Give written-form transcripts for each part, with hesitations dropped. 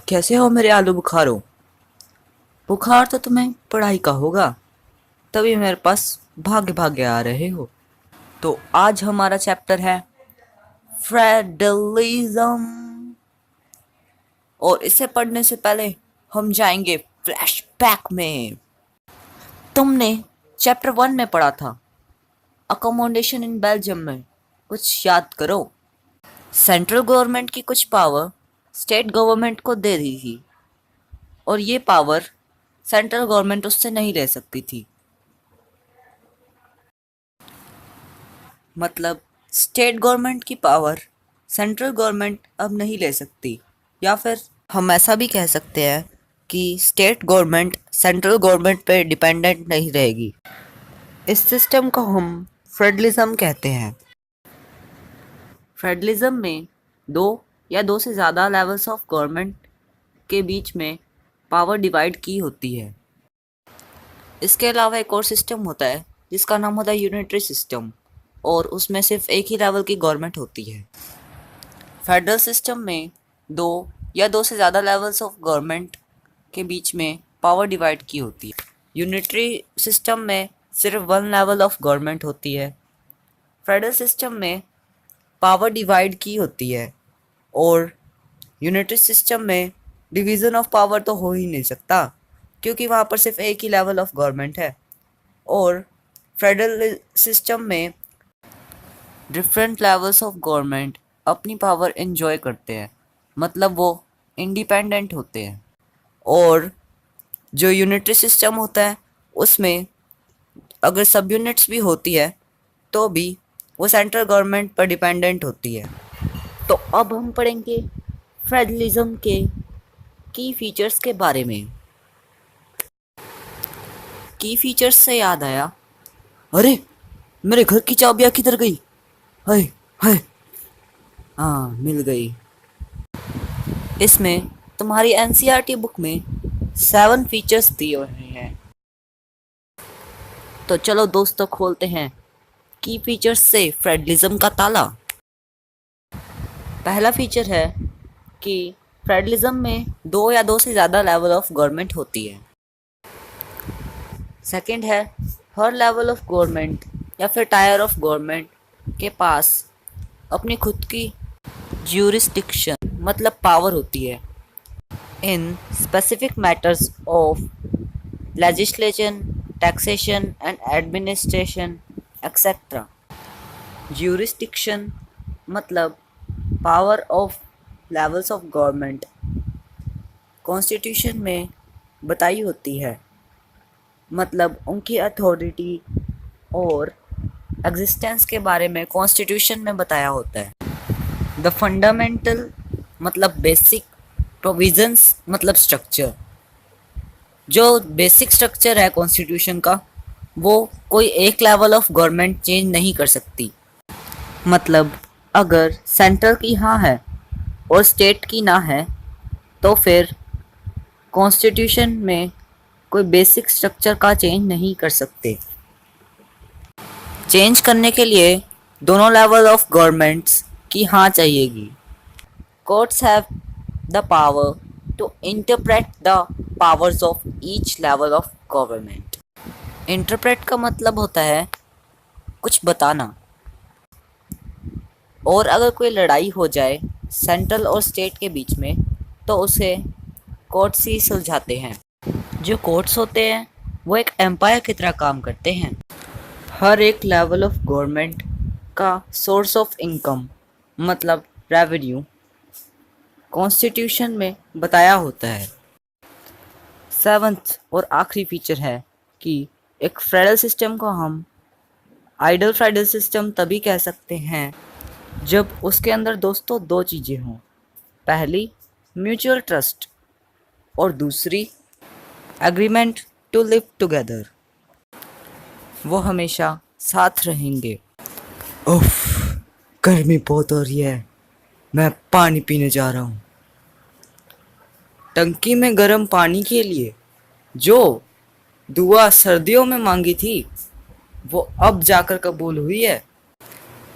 कैसे हो मेरे आलू बुखारो? बुखार तो तुम्हें पढ़ाई का होगा, तभी मेरे पास भागे भागे आ रहे हो। तो आज हमारा चैप्टर है फ्रेडलिज्म, और इसे पढ़ने से पहले हम जाएंगे फ्लैशबैक में। तुमने चैप्टर 1 में पढ़ा था, अकोमोडेशन इन बेल्जियम में। कुछ याद करो। सेंट्रल गवर्नमेंट की कुछ पावर स्टेट गवर्नमेंट को दे दी थी, और ये पावर सेंट्रल गवर्नमेंट उससे नहीं ले सकती थी। मतलब स्टेट गवर्नमेंट की पावर सेंट्रल गवर्नमेंट अब नहीं ले सकती, या फिर हम ऐसा भी कह सकते हैं कि स्टेट गवर्नमेंट सेंट्रल गवर्नमेंट पे डिपेंडेंट नहीं रहेगी। इस सिस्टम को हम फेडरलिज्म कहते हैं। फेडरलिज्म में दो या दो से ज़्यादा लेवल्स ऑफ गवर्नमेंट के बीच में पावर डिवाइड की होती है। इसके अलावा एक और सिस्टम होता है जिसका नाम होता है यूनिटरी सिस्टम, और उसमें सिर्फ एक ही लेवल की गवर्नमेंट होती है। फेडरल सिस्टम में दो या दो से ज़्यादा लेवल्स ऑफ गवर्नमेंट के बीच में पावर डिवाइड की होती है। यूनिटरी सिस्टम में सिर्फ वन लेवल ऑफ गवर्नमेंट होती है। फेडरल सिस्टम में पावर डिवाइड की होती है, और यूनिटरी सिस्टम में डिवीज़न ऑफ पावर तो हो ही नहीं सकता, क्योंकि वहाँ पर सिर्फ एक ही लेवल ऑफ गवर्नमेंट है। और फेडरल सिस्टम में डिफरेंट लेवल्स ऑफ गवर्नमेंट अपनी पावर एंजॉय करते हैं, मतलब वो इंडिपेंडेंट होते हैं। और जो यूनिटरी सिस्टम होता है उसमें अगर सब यूनिट्स भी होती है तो भी वो सेंट्रल गवर्नमेंट पर डिपेंडेंट होती है। तो अब हम पढ़ेंगे फेडरलिज्म के की फीचर्स के बारे में। की फीचर्स से याद आया, अरे मेरे घर की चाबियां किधर गई? हाय हाय, हाँ मिल गई। इसमें तुम्हारी एनसीईआरटी बुक में 7 फीचर्स दिए हुए हैं। तो चलो दोस्तों, खोलते हैं की फीचर्स से फेडरलिज्म का ताला। पहला फीचर है कि फेडरलिज्म में दो या दो से ज़्यादा लेवल ऑफ गवर्नमेंट होती है। सेकंड है, हर लेवल ऑफ गवर्नमेंट या फिर टायर ऑफ गवर्नमेंट के पास अपनी खुद की ज्यूरिस्डिक्शन मतलब पावर होती है in specific matters of legislation, taxation and administration etcetera. Jurisdiction मतलब power of levels of government constitution में बताई होती है, मतलब उनकी अथॉरिटी और एग्जिस्टेंस के बारे में कॉन्स्टिट्यूशन में बताया होता है। द फंडामेंटल मतलब बेसिक, प्रोविजंस मतलब स्ट्रक्चर। जो बेसिक स्ट्रक्चर है कॉन्स्टिट्यूशन का, वो कोई एक लेवल ऑफ गवर्नमेंट चेंज नहीं कर सकती। मतलब अगर सेंट्रल की हाँ है और स्टेट की ना है, तो फिर कॉन्स्टिट्यूशन में कोई बेसिक स्ट्रक्चर का चेंज नहीं कर सकते। चेंज करने के लिए दोनों लेवल ऑफ गवर्नमेंट्स की हाँ चाहिएगी। Courts have the power to interpret the powers of each level of government. Interpret का मतलब होता है कुछ बताना। और अगर कोई लड़ाई हो जाए सेंट्रल और स्टेट के बीच में, तो उसे कोर्ट्स ही सुलझाते हैं। जो कोर्ट्स होते हैं वो एक एम्पायर की तरह काम करते हैं। हर एक लेवल ऑफ गवर्नमेंट का सोर्स ऑफ इनकम मतलब रेवेन्यू कॉन्स्टिट्यूशन में बताया होता है। 7th और आखिरी फीचर है कि एक फेडरल सिस्टम को हम आइडल फेडरल सिस्टम तभी कह सकते हैं जब उसके अंदर दोस्तों दो चीज़ें हों। पहली म्यूचुअल ट्रस्ट, और दूसरी एग्रीमेंट टू लिव टुगेदर। वो हमेशा साथ रहेंगे। उफ, गर्मी बहुत हो रही है, मैं पानी पीने जा रहा हूँ। टंकी में गर्म पानी के लिए जो दुआ सर्दियों में मांगी थी, वो अब जाकर कबूल हुई है।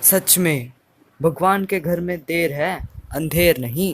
सच में भगवान के घर में देर है, अंधेर नहीं।